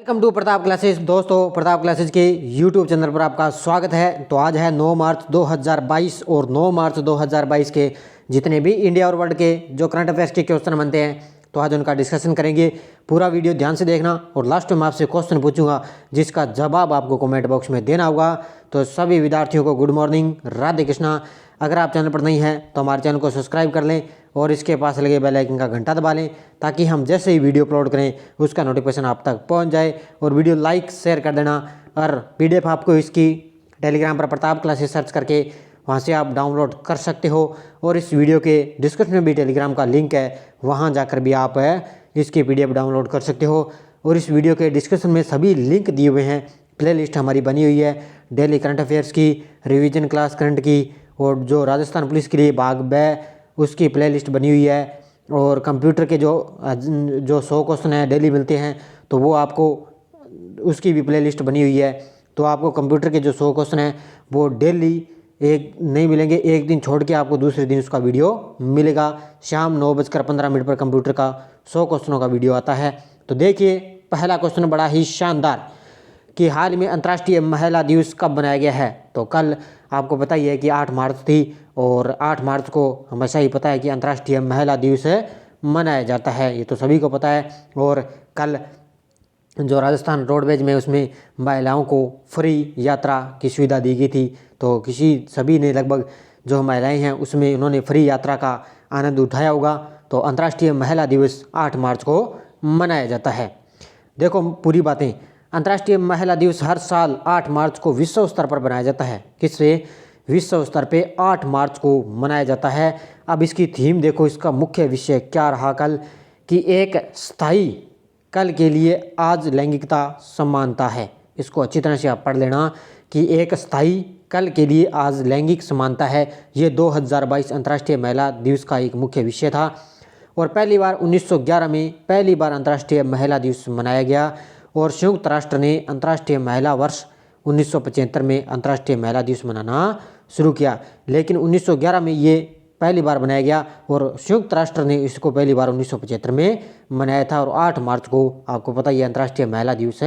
Welcome to Pratap classes. दोस्तों, Pratap classes के YouTube channel पर आपका स्वागत है। तो आज है 9 मार्च 2022 और 9 मार्च 2022 के जितने भी इंडिया और वर्ल्ड के जो करंट अफेयर्स के क्वेश्चन बनते हैं तो आज उनका डिस्कशन करेंगे। पूरा वीडियो ध्यान से देखना और लास्ट में मैं आपसे क्वेश्चन पूछूंगा जिसका जवाब आपको कमेंट बॉक्स में देना होगा। तो सभी विद्यार्थियों को गुड मॉर्निंग, राधे कृष्णा। अगर आप चैनल पर नहीं हैं तो हमारे चैनल को सब्सक्राइब कर लें और इसके पास लगे बेल आइकन का घंटा दबा लें ताकि हम जैसे ही वीडियो अपलोड करें उसका नोटिफिकेशन आप तक पहुंच जाए। और वीडियो लाइक शेयर कर देना। और पीडीएफ आपको इसकी टेलीग्राम पर प्रताप क्लासेस सर्च करके वहां से आप डाउनलोड कर सकते हो। और इस वीडियो के डिस्क्रिप्शन में भी टेलीग्राम का लिंक है, वहां जाकर भी आप इसकी पीडीएफ डाउनलोड कर सकते हो। और इस वीडियो के डिस्क्रिप्शन में सभी लिंक दिए हुए हैं। प्लेलिस्ट हमारी बनी हुई है डेली करंट अफेयर्स की, रिवीजन क्लास करंट की और जो राजस्थान पुलिस के लिए भाग ब उसकी प्लेलिस्ट बनी हुई है। और कंप्यूटर के जो 100 क्वेश्चन हैं डेली मिलते हैं तो वो आपको उसकी भी प्लेलिस्ट बनी हुई है। तो आपको कंप्यूटर के जो 100 क्वेश्चन हैं वो डेली एक नहीं मिलेंगे, एक दिन छोड़ के आपको दूसरे दिन उसका वीडियो मिलेगा। शाम 9:15 पर कंप्यूटर का 100 क्वेश्चनों का वीडियो आता है। तो देखिए, पहला क्वेश्चन बड़ा ही शानदार कि हाल में अंतर्राष्ट्रीय महिला दिवस कब मनाया गया है। तो कल आपको पता ही है कि 8 मार्च थी और 8 मार्च को हमेशा ही पता है कि अंतर्राष्ट्रीय महिला दिवस मनाया जाता है, ये तो सभी को पता है। और कल जो राजस्थान रोडवेज में उसमें महिलाओं को फ्री यात्रा की सुविधा दी गई थी। तो सभी ने लगभग जो महिलाएं हैं उसमें उन्होंने फ्री यात्रा का आनंद उठाया होगा। तो अंतर्राष्ट्रीय महिला दिवस 8 मार्च को मनाया जाता है। देखो पूरी बातें, अंतर्राष्ट्रीय महिला दिवस हर साल 8 मार्च को विश्व स्तर पर मनाया जाता है। किससे? विश्व स्तर पे 8 मार्च को मनाया जाता है। अब इसकी थीम देखो, इसका मुख्य विषय क्या रहा कल कि एक स्थायी कल के लिए आज लैंगिकता समानता है। इसको अच्छी तरह से आप पढ़ लेना कि एक स्थायी कल के लिए आज लैंगिक समानता है। ये 2022 अंतर्राष्ट्रीय महिला दिवस का एक मुख्य विषय था। और पहली बार 1911 में पहली बार अंतर्राष्ट्रीय महिला दिवस मनाया गया। और संयुक्त राष्ट्र ने अंतर्राष्ट्रीय महिला वर्ष 1975 में अंतर्राष्ट्रीय महिला दिवस मनाना शुरू किया। लेकिन 1911 में ये पहली बार मनाया गया और संयुक्त राष्ट्र ने इसको पहली बार 1975 में मनाया था। और 8 मार्च को आपको पता ही अंतर्राष्ट्रीय महिला दिवस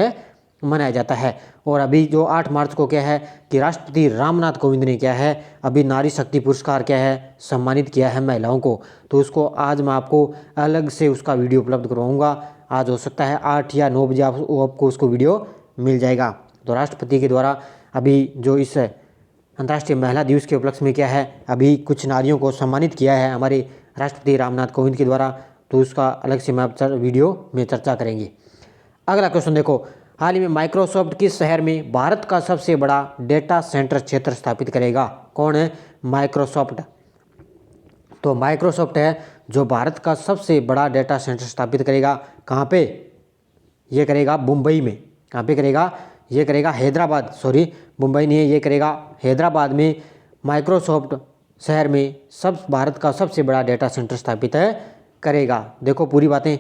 मनाया जाता है। और अभी जो 8 मार्च को क्या है कि राष्ट्रपति रामनाथ कोविंद ने क्या है अभी नारी शक्ति पुरस्कार क्या है सम्मानित किया है महिलाओं को। तो उसको आज मैं आपको अलग से उसका वीडियो उपलब्ध करवाऊंगा। आज हो सकता है 8 या 9 बजे आपको उसको वीडियो मिल जाएगा। तो राष्ट्रपति के द्वारा अभी जो इस अंतर्राष्ट्रीय महिला दिवस के उपलक्ष्य में क्या है अभी कुछ नारियों को सम्मानित किया है हमारे राष्ट्रपति रामनाथ कोविंद के द्वारा। तो उसका अलग से मैं वीडियो में चर्चा करेंगे। अगला क्वेश्चन देखो, हाल ही में माइक्रोसॉफ्ट किस शहर में भारत का सबसे बड़ा डेटा सेंटर क्षेत्र स्थापित करेगा? कौन है? माइक्रोसॉफ्ट। तो माइक्रोसॉफ्ट है जो भारत का सबसे बड़ा डेटा सेंटर स्थापित करेगा। कहाँ पे? ये करेगा मुंबई में। कहाँ पे करेगा? ये करेगा हैदराबाद, सॉरी मुंबई नहीं है, ये करेगा हैदराबाद में। माइक्रोसॉफ्ट शहर में भारत का सबसे बड़ा डेटा सेंटर स्थापित करेगा। देखो पूरी बातें,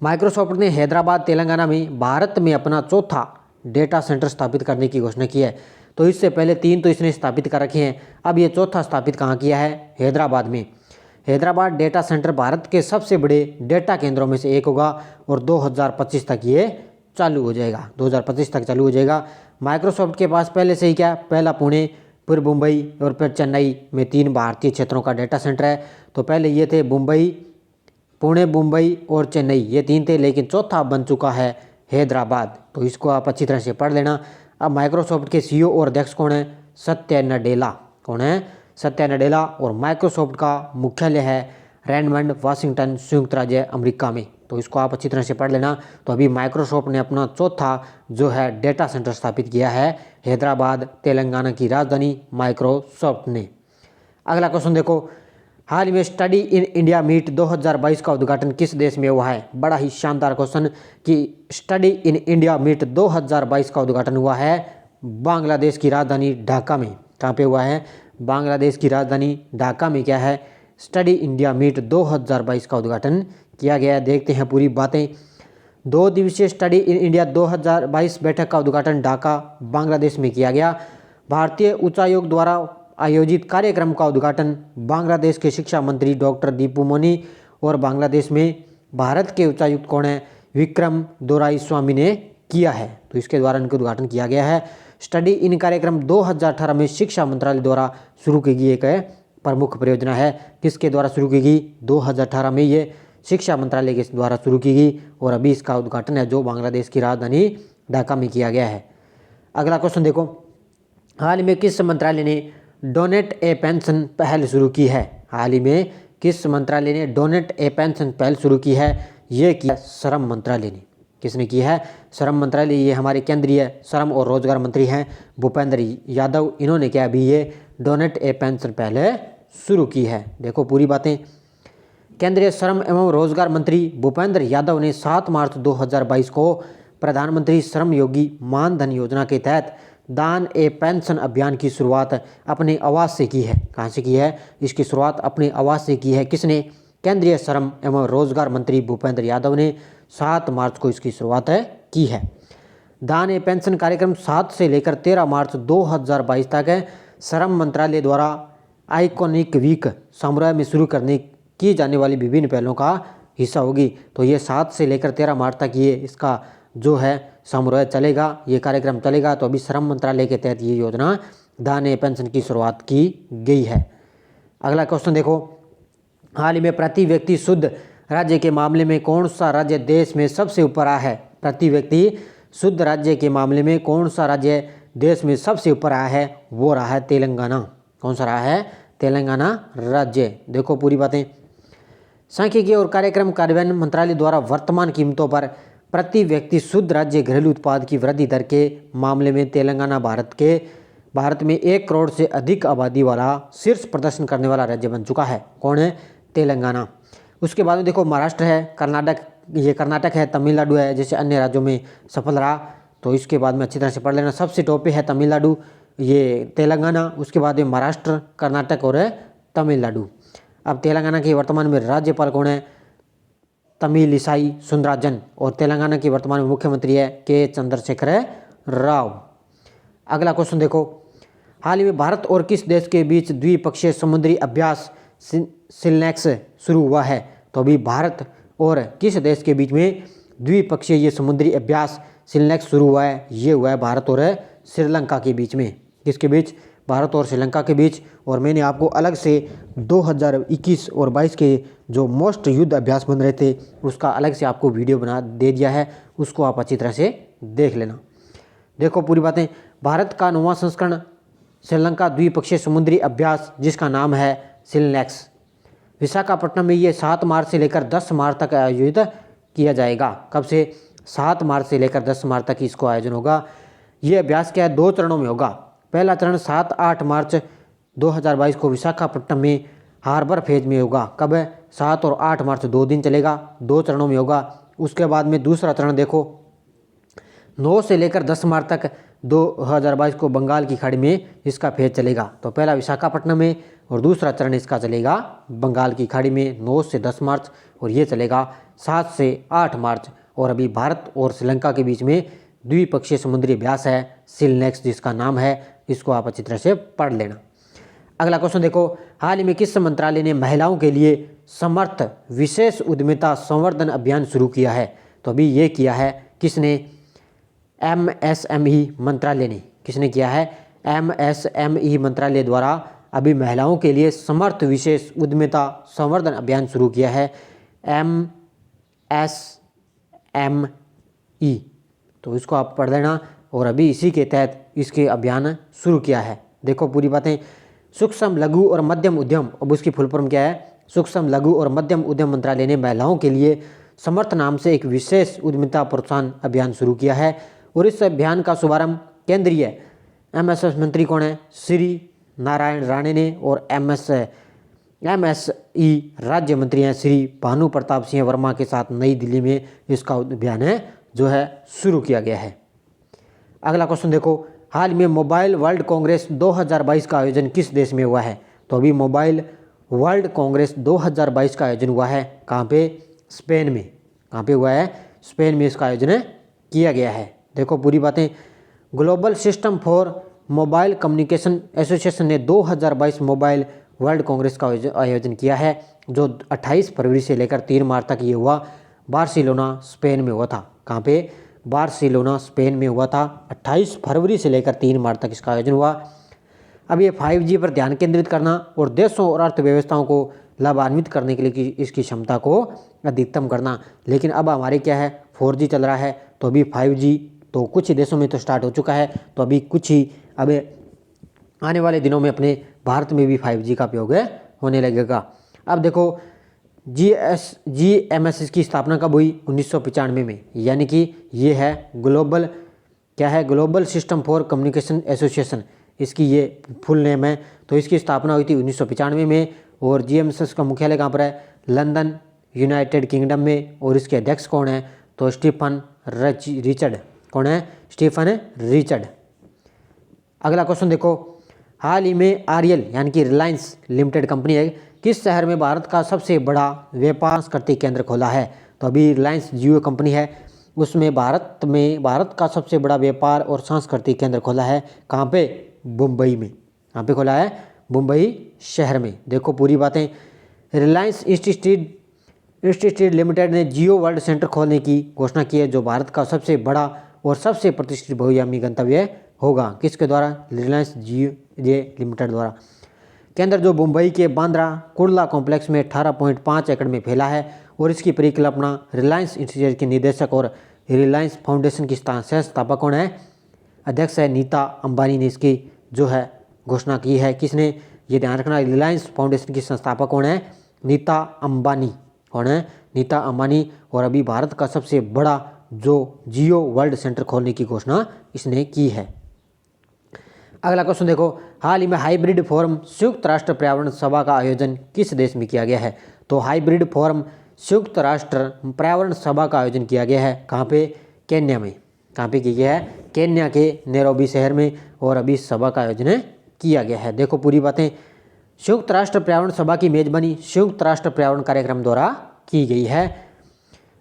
माइक्रोसॉफ्ट ने हैदराबाद तेलंगाना में भारत में अपना चौथा डेटा सेंटर स्थापित करने की घोषणा की है। तो इससे पहले 3 तो इसने स्थापित कर रखे हैं, अब ये चौथा स्थापित कहाँ किया है? हैदराबाद में। हैदराबाद डेटा सेंटर भारत के सबसे बड़े डेटा केंद्रों में से एक होगा और 2025 तक ये चालू हो जाएगा। 2025 तक चालू हो जाएगा। माइक्रोसॉफ्ट के पास पहले से ही क्या, पहला पुणे, फिर मुंबई और फिर चेन्नई में 3 भारतीय क्षेत्रों का डेटा सेंटर है। तो पहले ये थे मुंबई, पुणे, मुंबई और चेन्नई, ये 3 थे, लेकिन चौथा बन चुका है हैदराबाद। तो इसको आप अच्छी तरह से पढ़ लेना। अब माइक्रोसॉफ्ट के सीईओ और अध्यक्ष कौन है? सत्या नडेला। कौन है? सत्या नडेला। और माइक्रोसॉफ्ट का मुख्यालय है रेडमंड, वाशिंगटन, संयुक्त राज्य अमेरिका में। तो इसको आप अच्छी तरह से पढ़ लेना। तो अभी माइक्रोसॉफ्ट ने अपना चौथा जो है डेटा सेंटर स्थापित किया है हैदराबाद, तेलंगाना की राजधानी माइक्रोसॉफ्ट ने। अगला क्वेश्चन देखो, हाल में स्टडी इन इंडिया मीट 2022 का उद्घाटन किस देश में हुआ है? बड़ा ही शानदार क्वेश्चन कि स्टडी इन इंडिया मीट 2022 का उद्घाटन हुआ है बांग्लादेश की राजधानी ढाका में। कहाँ पे हुआ है? बांग्लादेश की राजधानी ढाका में क्या है स्टडी इंडिया मीट 2022 का उद्घाटन किया गया है। देखते हैं पूरी बातें। 2 दिवसीय स्टडी इन इंडिया 2022 बैठक का उद्घाटन ढाका बांग्लादेश में किया गया। भारतीय उच्चायोग द्वारा आयोजित कार्यक्रम का उद्घाटन बांग्लादेश के शिक्षा मंत्री डॉक्टर दीपू मोनी और बांग्लादेश में भारत के उच्चायुक्त कौन है? विक्रम दोराईस्वामी ने किया है। तो इसके द्वारा इनका उद्घाटन किया गया है। स्टडी इन कार्यक्रम 2018 में शिक्षा मंत्रालय द्वारा शुरू की गई एक प्रमुख परियोजना है। किसके द्वारा शुरू की गई? 2018 में ये शिक्षा मंत्रालय के द्वारा शुरू की गई और अभी इसका उद्घाटन है जो बांग्लादेश की राजधानी ढाका में किया गया है। अगला क्वेश्चन देखो, हाल ही में किस मंत्रालय ने डोनेट ए पेंशन पहल शुरू की है? हाल ही में किस मंत्रालय ने डोनेट ए पेंशन पहल शुरू की है? ये किया श्रम मंत्रालय ने। किसने की है? श्रम मंत्रालय। ये हमारे केंद्रीय श्रम और रोजगार मंत्री हैं भूपेंद्र यादव, इन्होंने क्या अभी ये डोनेट ए पेंशन पहले शुरू की है। देखो पूरी बातें, केंद्रीय श्रम एवं रोजगार मंत्री भूपेंद्र यादव ने 7 मार्च 2022 को प्रधानमंत्री श्रम योगी मानधन योजना के तहत दान ए पेंशन अभियान की शुरुआत अपने आवास से की है। कहाँ से की है? इसकी शुरुआत अपने आवास से की है। किसने? केंद्रीय श्रम एवं रोजगार मंत्री भूपेंद्र यादव ने 7 मार्च को इसकी शुरुआत की है। दान ए पेंशन कार्यक्रम 7 से लेकर 13 मार्च 2022 तक श्रम मंत्रालय द्वारा आइकॉनिक वीक समारोह में शुरू करने की जाने वाली विभिन्न पहलों का हिस्सा होगी। तो ये 7 से लेकर 13 मार्च तक ये इसका जो है समारोह चलेगा, ये कार्यक्रम चलेगा। तो अभी श्रम मंत्रालय के तहत ये योजना दान ए पेंशन की शुरुआत की गई है। अगला क्वेश्चन देखो, हाल ही में प्रति व्यक्ति शुद्ध राज्य के मामले में कौन सा राज्य देश में सबसे ऊपर आया है? प्रति व्यक्ति शुद्ध राज्य के मामले में कौन सा राज्य देश में सबसे ऊपर आया है? वो रहा है तेलंगाना। कौन सा रहा है? तेलंगाना राज्य। देखो पूरी बातें, सांख्यिकी और कार्यक्रम कार्यान्वयन मंत्रालय द्वारा वर्तमान कीमतों पर प्रति व्यक्ति शुद्ध राज्य घरेलू उत्पाद की वृद्धि दर के मामले में तेलंगाना भारत में 1 करोड़ से अधिक आबादी वाला शीर्ष प्रदर्शन करने वाला राज्य बन चुका है। कौन है? तेलंगाना। उसके बाद में देखो महाराष्ट्र है, कर्नाटक है, तमिलनाडु है, जैसे अन्य राज्यों में सफल रहा। तो इसके बाद में अच्छी तरह से पढ़ लेना। सबसे टॉप पे है तमिलनाडु, ये तेलंगाना, उसके बाद में महाराष्ट्र, कर्नाटक और तमिलनाडु। अब तेलंगाना के वर्तमान में राज्यपाल कौन है? तमिलिसाई सुंदरराजन। और तेलंगाना के वर्तमान में मुख्यमंत्री है के चंद्रशेखर राव। अगला क्वेश्चन देखो, हाल ही में भारत और किस देश के बीच द्विपक्षीय समुद्री अभ्यास सिलनेक्स शुरू हुआ है? तो अभी भारत और किस देश के बीच में द्विपक्षीय ये समुद्री अभ्यास सिलनेक्स शुरू हुआ है? ये हुआ है भारत और श्रीलंका के बीच में। किसके बीच? भारत और श्रीलंका के बीच। और मैंने आपको अलग से 2021 और 22 के जो मोस्ट युद्ध अभ्यास बन रहे थे उसका अलग से आपको वीडियो बना दे दिया है, उसको आप अच्छी तरह से देख लेना। देखो पूरी बातें, भारत का 9वां संस्करण श्रीलंका द्विपक्षीय समुद्री अभ्यास जिसका नाम है सिलनेक्स, विशाखापट्टनम में ये 7 मार्च से लेकर 10 मार्च तक आयोजित किया जाएगा। कब से? 7 मार्च से लेकर 10 मार्च तक इसको आयोजन होगा। ये अभ्यास क्या है? 2 चरणों में होगा। पहला चरण 7-8 मार्च 2022 को विशाखापट्टनम में हार्बर फेज में होगा। कब है? 7 और 8 मार्च 2 दिन चलेगा, 2 चरणों में होगा। उसके बाद में दूसरा चरण देखो 9 से लेकर 10 मार्च तक 2022 को बंगाल की खाड़ी में इसका फेज चलेगा। तो पहला विशाखापट्टनम में और दूसरा चरण इसका चलेगा बंगाल की खाड़ी में 9 से 10 मार्च और ये चलेगा 7 से 8 मार्च। और अभी भारत और श्रीलंका के बीच में द्विपक्षीय समुद्री अभ्यास है सिलनेक्स जिसका नाम है, इसको आप अच्छी तरह से पढ़ लेना। अगला क्वेश्चन देखो, हाल ही में किस मंत्रालय ने महिलाओं के लिए समर्थ विशेष उद्यमिता संवर्धन अभियान शुरू किया है? तो अभी ये किया है किसने? MSME मंत्रालय ने। किसने किया है? MSME मंत्रालय द्वारा अभी महिलाओं के लिए समर्थ विशेष उद्यमिता संवर्धन अभियान शुरू किया है, MSME। तो इसको आप पढ़ लेना। और अभी इसी के तहत इसके अभियान शुरू किया है। देखो पूरी बातें, सूक्ष्म लघु और मध्यम उद्यम, अब उसकी फुल फॉर्म क्या है? सूक्ष्म लघु और मध्यम उद्यम मंत्रालय ने महिलाओं के लिए समर्थ नाम से एक विशेष उद्यमिता प्रोत्साहन अभियान शुरू किया है। और इस अभियान का शुभारंभ केंद्रीय MSME मंत्री कौन है? श्री नारायण राणे ने। और MSE राज्य मंत्री हैं श्री भानु प्रताप सिंह वर्मा के साथ नई दिल्ली में इसका अभियान है जो है शुरू किया गया है। अगला क्वेश्चन देखो, हाल में मोबाइल वर्ल्ड कांग्रेस 2022 का आयोजन किस देश में हुआ है? तो अभी मोबाइल वर्ल्ड कांग्रेस 2022 का आयोजन हुआ है कहाँ पे? स्पेन में। कहाँ पे हुआ है? स्पेन में इसका आयोजन किया गया है। देखो पूरी बातें, global system for mobile communication association ने 2022 मोबाइल वर्ल्ड कांग्रेस का आयोजन किया है जो 28 फरवरी से लेकर 3 मार्च तक ये हुआ। बार्सिलोना स्पेन में हुआ था। कहाँ पे? बार्सिलोना स्पेन में हुआ था। 28 फरवरी से लेकर 3 मार्च तक इसका आयोजन हुआ। अब ये 5G पर ध्यान केंद्रित करना और देशों और अर्थव्यवस्थाओं को लाभान्वित करने के लिए इसकी क्षमता को अधिकतम करना। लेकिन अब हमारे क्या है, 4G चल रहा है, तो अभी 5G तो कुछ ही देशों में तो स्टार्ट हो चुका है, तो अभी कुछ ही अब आने वाले दिनों में अपने भारत में भी 5G का उपयोग होने लगेगा। अब देखो GMS की स्थापना कब हुई? 1995 में, यानी कि ये है ग्लोबल, क्या है, global system for communication association, इसकी ये फुल नेम है। तो इसकी स्थापना हुई थी 1995 में। और GMS का मुख्यालय कहाँ पर है? लंदन, यूनाइटेड किंगडम में। और इसके अध्यक्ष कौन है? तो स्टीफन रिचर्ड। कौन है? Stephen Richard. अगला क्वेश्चन देखो, हाल ही में आरएल यानी कि रिलायंस लिमिटेड कंपनी है, किस शहर में भारत का सबसे बड़ा व्यापार सांस्कृतिक केंद्र खोला है? तो अभी रिलायंस जियो कंपनी है, उसमें भारत का सबसे बड़ा व्यापार और सांस्कृतिक केंद्र खोला है। कहाँ पे? मुंबई में। कहाँ पे खोला है? मुंबई शहर में। देखो पूरी बातें, रिलायंस इंडस्ट्रीज लिमिटेड ने जियो वर्ल्ड सेंटर खोलने की घोषणा की है, जो भारत का सबसे बड़ा और सबसे प्रतिष्ठित बहुयामी गंतव्य होगा। किसके द्वारा? रिलायंस जियो लिमिटेड द्वारा। केंद्र जो मुंबई के बांद्रा कुर्ला कॉम्प्लेक्स में 18.5 एकड़ में फैला है। और इसकी परिकल्पना रिलायंस इंडस्ट्रीज के निदेशक और रिलायंस फाउंडेशन की संस्थापक कौन है? अध्यक्ष है नीता अंबानी ने इसकी जो है घोषणा की है। किसने? ये ध्यान रखना, रिलायंस फाउंडेशन की संस्थापक कौन है? नीता अंबानी। कौन है? नीता अंबानी। और अभी भारत का सबसे बड़ा जो जियो वर्ल्ड सेंटर खोलने की घोषणा इसने की है। अगला क्वेश्चन देखो, हाल ही में हाइब्रिड फोरम संयुक्त राष्ट्र पर्यावरण सभा का आयोजन किस देश में किया गया है? तो हाइब्रिड फोरम संयुक्त राष्ट्र पर्यावरण सभा का आयोजन किया गया है। कहाँ पे? केन्या में। कहाँ पे किया गया है? केन्या के नैरोबी शहर में। और अभी सभा का आयोजन किया गया है। देखो पूरी बातें, संयुक्त राष्ट्र पर्यावरण सभा की मेजबानी संयुक्त राष्ट्र पर्यावरण कार्यक्रम द्वारा की गई है।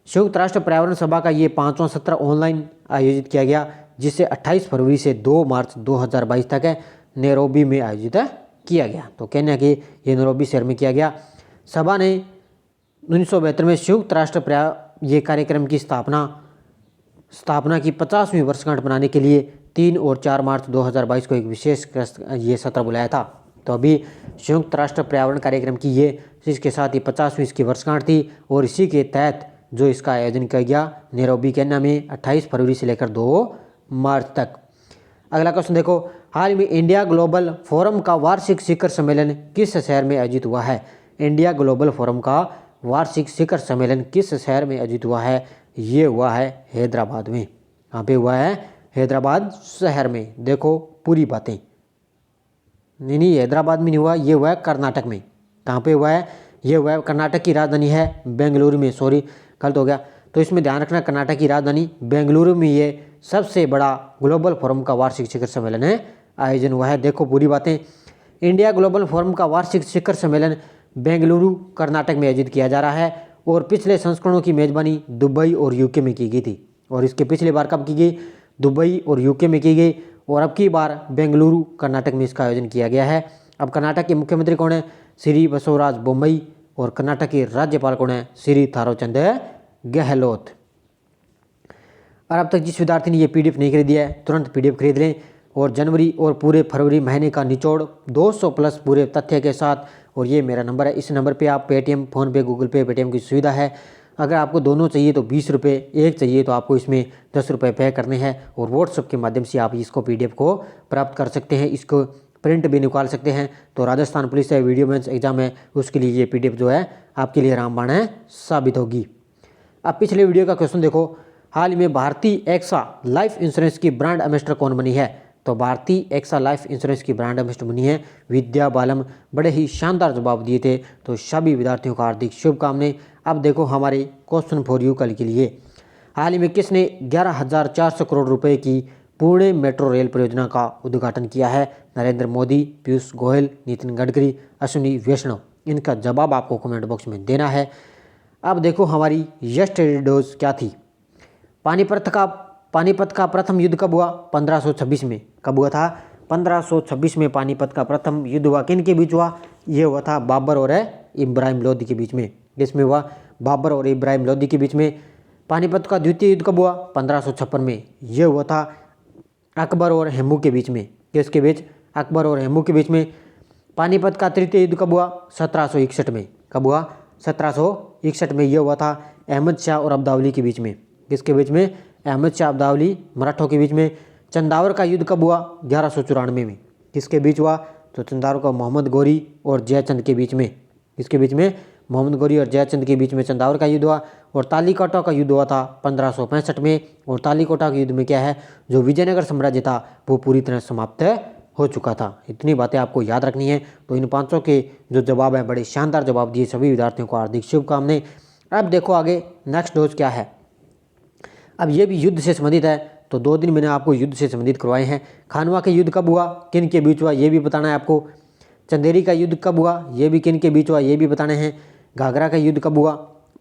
संयुक्त राष्ट्र पर्यावरण सभा का ये 5वां सत्र ऑनलाइन आयोजित किया गया, जिसे 28 फरवरी से 2 मार्च 2022 तक नैरोबी में आयोजित किया गया। तो केन्या के ये नैरोबी शहर में किया गया। सभा ने 1972 में संयुक्त राष्ट्र ये कार्यक्रम की स्थापना की 50वीं वर्षगांठ मनाने के लिए 3 और 4 मार्च 2022 को एक विशेष ये सत्र बुलाया था। तो अभी संयुक्त राष्ट्र पर्यावरण कार्यक्रम की ये इसके साथ ही 50वीं इसकी वर्षगांठ थी। और इसी के तहत जो इसका आयोजन किया गया नैरोबी केन्या में 28 फरवरी से लेकर 2 मार्च तक। अगला क्वेश्चन देखो, हाल में इंडिया ग्लोबल फोरम का वार्षिक शिखर सम्मेलन किस शहर में आयोजित हुआ है? इंडिया ग्लोबल फोरम का वार्षिक शिखर सम्मेलन किस शहर में आयोजित हुआ है? ये हुआ है हैदराबाद में। कहाँ पे हुआ है? हैदराबाद शहर में। देखो पूरी बातें, नहीं हैदराबाद में नहीं हुआ, ये हुआ है कर्नाटक में। कहाँ पे हुआ है? ये हुआ है कर्नाटक की राजधानी है बेंगलुरु में। सॉरी गलत हो गया, तो इसमें ध्यान रखना, कर्नाटक की राजधानी बेंगलुरु में ये सबसे बड़ा ग्लोबल फोरम का वार्षिक शिखर सम्मेलन आयोजन हुआ है। देखो पूरी बातें, इंडिया ग्लोबल फोरम का वार्षिक शिखर सम्मेलन बेंगलुरु कर्नाटक में आयोजित किया जा रहा है। और पिछले संस्करणों की मेजबानी दुबई और यूके में की गई थी। और इसके पिछली बार कब की गई? दुबई और यूके में की गई। और अब की बार बेंगलुरु कर्नाटक में इसका आयोजन किया गया है। अब कर्नाटक के मुख्यमंत्री कौन है? श्री बसवराज बोम्मई। और कर्नाटक के राज्यपाल कौन है? श्री थारोचंद गहलोत। और अब तक जिस विद्यार्थी ने ये PDF नहीं खरीदी है, तुरंत PDF खरीद लें। और जनवरी और पूरे फरवरी महीने का निचोड़ 200 प्लस पूरे तथ्य के साथ। और ये मेरा नंबर है, इस नंबर पे आप पेटीएम, फ़ोनपे, गूगल पे, पेटीएम की सुविधा है। अगर आपको दोनों चाहिए तो 20 रुपये, एक चाहिए तो आपको इसमें 10 रुपये पे करने हैं। और व्हाट्सएप के माध्यम से आप इसको PDF को प्राप्त कर सकते हैं, इसको प्रिंट भी निकाल सकते हैं। तो राजस्थान पुलिस है, वीडियो मेंस एग्जाम है, उसके लिए ये PDF जो है आपके लिए रामबाण साबित होगी। अब पिछले वीडियो का क्वेश्चन देखो, हाल ही में भारतीय एक्सा लाइफ इंश्योरेंस की ब्रांड एम्बेसडर कौन बनी है? तो भारतीय एक्सा लाइफ इंश्योरेंस की ब्रांड एम्बेसडर बनी है विद्या बालन। बड़े ही शानदार जवाब दिए थे, तो सभी विद्यार्थियों को हार्दिक शुभकामनाएं। अब देखो हमारे क्वेश्चन फॉर यू कल के लिए, हाल ही में किसने 11,400 करोड़ रुपए की पुणे मेट्रो रेल परियोजना का उद्घाटन किया है? नरेंद्र मोदी, पीयूष गोयल, नितिन गडकरी, अश्विनी वैष्णव। इनका जवाब आपको कमेंट बॉक्स में देना है। अब देखो हमारी यस्टरडे डोज क्या थी। पानीपत का प्रथम युद्ध कब हुआ? 1526 में। कब हुआ था? 1526 में पानीपत का प्रथम युद्ध हुआ। किन के बीच हुआ? ये हुआ था बाबर और इब्राहिम लोदी के बीच में। किसमें हुआ? बाबर और इब्राहिम लोदी के बीच में। पानीपत का द्वितीय युद्ध कब हुआ? 1556 में। यह हुआ था अकबर और हेमू के बीच में। किसके बीच? अकबर और हेमू के बीच में। पानीपत का तृतीय युद्ध कब हुआ? 1761 में। कब हुआ? 1761 में। यह हुआ था अहमद शाह और अब्दावली के बीच में। किसके बीच में? अहमद शाह अब्दावली मराठों के बीच में। चंदावर का युद्ध कब हुआ? 1194 में। किसके बीच हुआ? तो चंदावर का मोहम्मद गौरी और जयचंद के बीच में। किसके बीच में? मोहम्मद गौरी और जयचंद के बीच में चंदावर का युद्ध हुआ। और तालीकोटा का युद्ध हुआ था 1565 में। और तालीकोटा के युद्ध में क्या है, जो विजयनगर साम्राज्य था वो पूरी तरह समाप्त हो चुका था। इतनी बातें आपको याद रखनी है। तो इन पांचों के जो जवाब हैं, बड़े शानदार जवाब दिए। सभी विद्यार्थियों को हार्दिक शुभकामनाएं। अब देखो आगे नेक्स्ट डोज क्या है। अब ये भी युद्ध से संबंधित है। तो 2 दिन मैंने आपको युद्ध से संबंधित करवाए हैं। खानवा के युद्ध कब हुआ, किन के बीच हुआ, ये भी बताना है आपको। चंदेरी का युद्ध कब हुआ, ये भी किन के बीच हुआ, ये भी बताने हैं। घाघरा का युद्ध कब हुआ,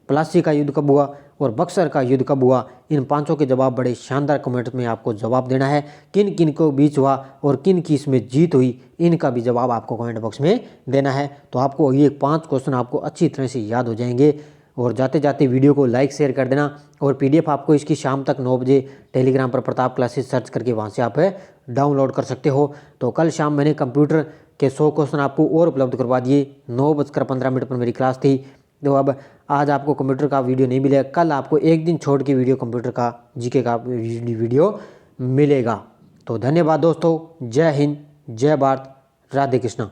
प्लासी का युद्ध कब हुआ और बक्सर का युद्ध कब हुआ। इन पांचों के जवाब बड़े शानदार कमेंट में आपको जवाब देना है। किन किन को बीच हुआ और किन की इसमें जीत हुई, इनका भी जवाब आपको कमेंट बॉक्स में देना है। तो आपको ये 5 क्वेश्चन आपको अच्छी तरह से याद हो जाएंगे। और जाते जाते वीडियो को लाइक शेयर कर देना। और PDF आपको इसकी शाम तक 9 बजे टेलीग्राम पर प्रताप क्लासेस सर्च करके वहाँ से आप डाउनलोड कर सकते हो। तो कल शाम मैंने कंप्यूटर के 100 क्वेश्चन आपको और उपलब्ध करवा दिए। 9:15 पर मेरी क्लास थी। तो अब आज आपको कंप्यूटर का वीडियो नहीं मिलेगा, कल आपको एक दिन छोड़ के वीडियो कंप्यूटर का GK का वीडियो मिलेगा। तो धन्यवाद दोस्तों। जय हिंद, जय भारत, राधे कृष्णा।